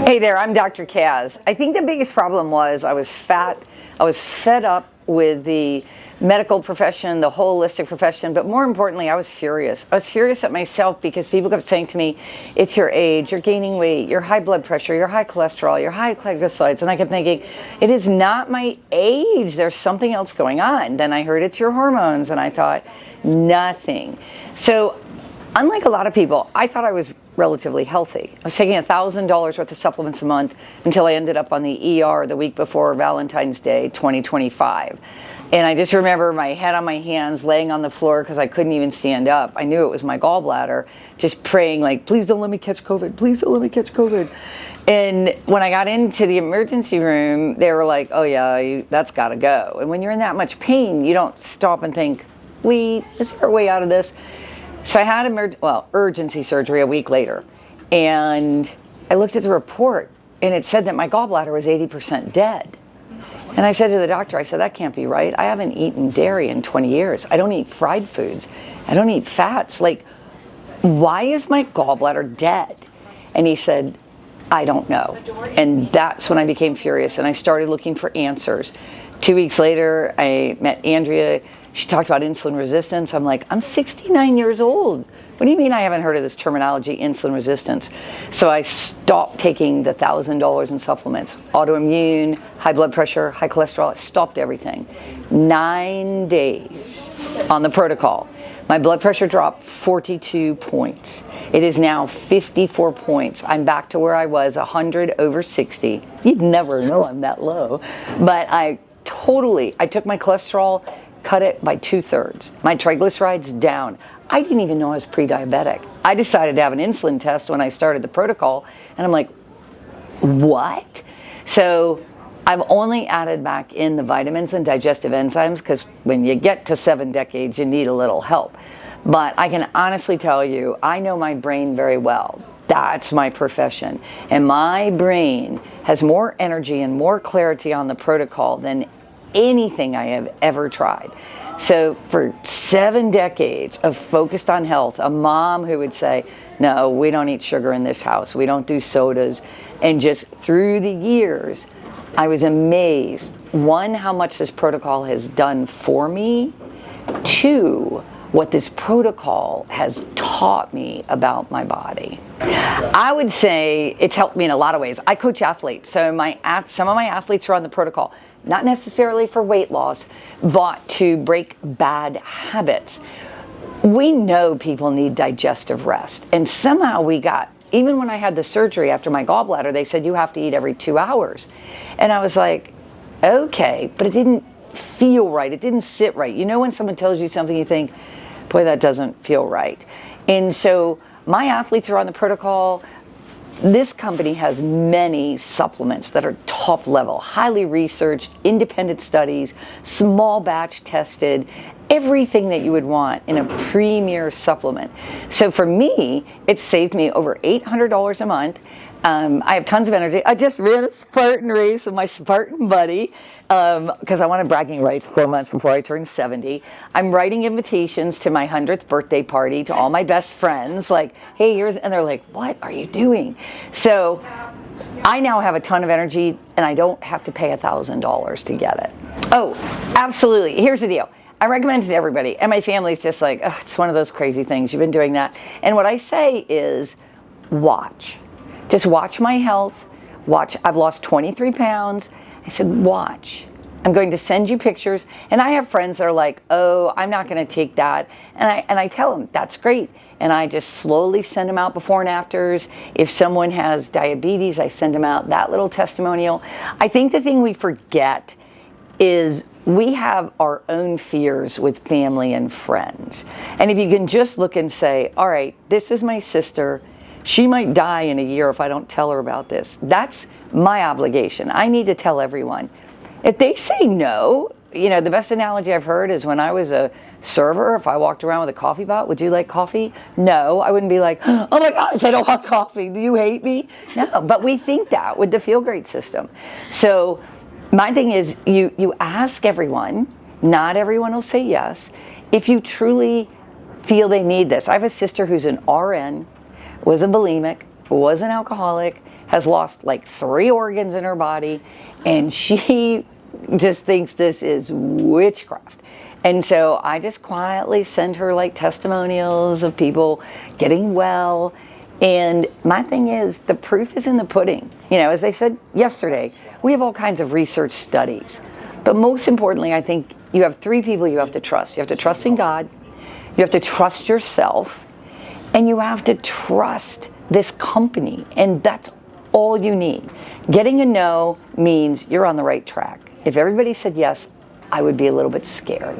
Hey there, I'm Dr. Kaz. I think the biggest problem was I was fat. I was fed up with the medical profession, the holistic profession, but more importantly, I was furious. I was furious at myself because people kept saying to me, it's your age, you're gaining weight, you're high blood pressure, you're high cholesterol, you're high triglycerides. And I kept thinking, it is not my age, there's something else going on. Then I heard it's your hormones, and I thought, nothing. So unlike a lot of people, I thought I was relatively healthy. I was taking $1,000 worth of supplements a month until I ended up on the ER the week before Valentine's Day 2025. And I just remember my head on my hands laying on the floor because I couldn't even stand up. I knew it was my gallbladder, just praying like, please don't let me catch COVID. Please don't let me catch COVID. And when I got into the emergency room, they were like, oh yeah, that's gotta go. And when you're in that much pain, you don't stop and think, wait, is there a way out of this? So I had urgency surgery a week later, and I looked at the report, and it said that my gallbladder was 80% dead. And I said to the doctor, I said, that can't be right. I haven't eaten dairy in 20 years. I don't eat fried foods. I don't eat fats. Like, why is my gallbladder dead? And he said, I don't know. And that's when I became furious, and I started looking for answers. 2 weeks later, I met Andrea. She talked about insulin resistance. I'm like, I'm 69 years old. What do you mean I haven't heard of this terminology, insulin resistance? So I stopped taking the $1,000 in supplements. Autoimmune, high blood pressure, high cholesterol, I stopped everything. 9 days on the protocol. My blood pressure dropped 42 points. It is now 54 points. I'm back to where I was, 100 over 60. You'd never know I'm that low. But I took my cholesterol, cut it by 2/3. My triglycerides down. I didn't even know I was pre-diabetic. I decided to have an insulin test when I started the protocol, and I'm like, what? So I've only added back in the vitamins and digestive enzymes because when you get to 7 decades, you need a little help. But I can honestly tell you, I know my brain very well. That's my profession. And my brain has more energy and more clarity on the protocol than anything I have ever tried. So for 7 decades of focused on health, a mom who would say, no, we don't eat sugar in this house, we don't do sodas, and just through the years, I was amazed, 1, how much this protocol has done for me, 2, what this protocol has taught me about my body. I would say it's helped me in a lot of ways. I coach athletes, so some of my athletes are on the protocol, not necessarily for weight loss, but to break bad habits. We know people need digestive rest, and somehow even when I had the surgery after my gallbladder, they said you have to eat every 2 hours. And I was like, okay, but it didn't feel right. It didn't sit right. You know when someone tells you something, you think, boy, that doesn't feel right. And so my athletes are on the protocol. This company has many supplements that are top level, highly researched, independent studies, small batch tested, everything that you would want in a premier supplement. So for me, it saved me over $800 a month. I have tons of energy. I just ran a Spartan race with my Spartan buddy because I wanted bragging rights 4 months before I turned 70. I'm writing invitations to my 100th birthday party to all my best friends, like, hey, and they're like, what are you doing? So I now have a ton of energy, and I don't have to pay $1,000 to get it. Oh, absolutely. Here's the deal. I recommend it to everybody, and my family's just like, oh, it's one of those crazy things. You've been doing that. And what I say is watch. Just watch my health. Watch. I've lost 23 pounds. I said, watch. I'm going to send you pictures. And I have friends that are like, oh, I'm not going to take that. And I tell them, that's great. And I just slowly send them out before and afters. If someone has diabetes, I send them out that little testimonial. I think the thing we forget is we have our own fears with family and friends. And if you can just look and say, all right, this is my sister. She might die in a year if I don't tell her about this. That's my obligation. I need to tell everyone. If they say no, the best analogy I've heard is when I was a server, if I walked around with a coffee pot, would you like coffee? No, I wouldn't be like, oh my gosh, I don't want coffee. Do you hate me? No, but we think that with the Feel Great system. So my thing is you ask everyone, not everyone will say yes. If you truly feel they need this. I have a sister who's an RN, was a bulimic, was an alcoholic, has lost like 3 organs in her body, and she just thinks this is witchcraft. And so I just quietly send her like testimonials of people getting well. And my thing is, the proof is in the pudding. You know, as I said yesterday, we have all kinds of research studies. But most importantly, I think you have 3 people you have to trust. You have to trust in God, you have to trust yourself, and you have to trust this company. And that's all you need. Getting a no means you're on the right track. If everybody said yes, I would be a little bit scared.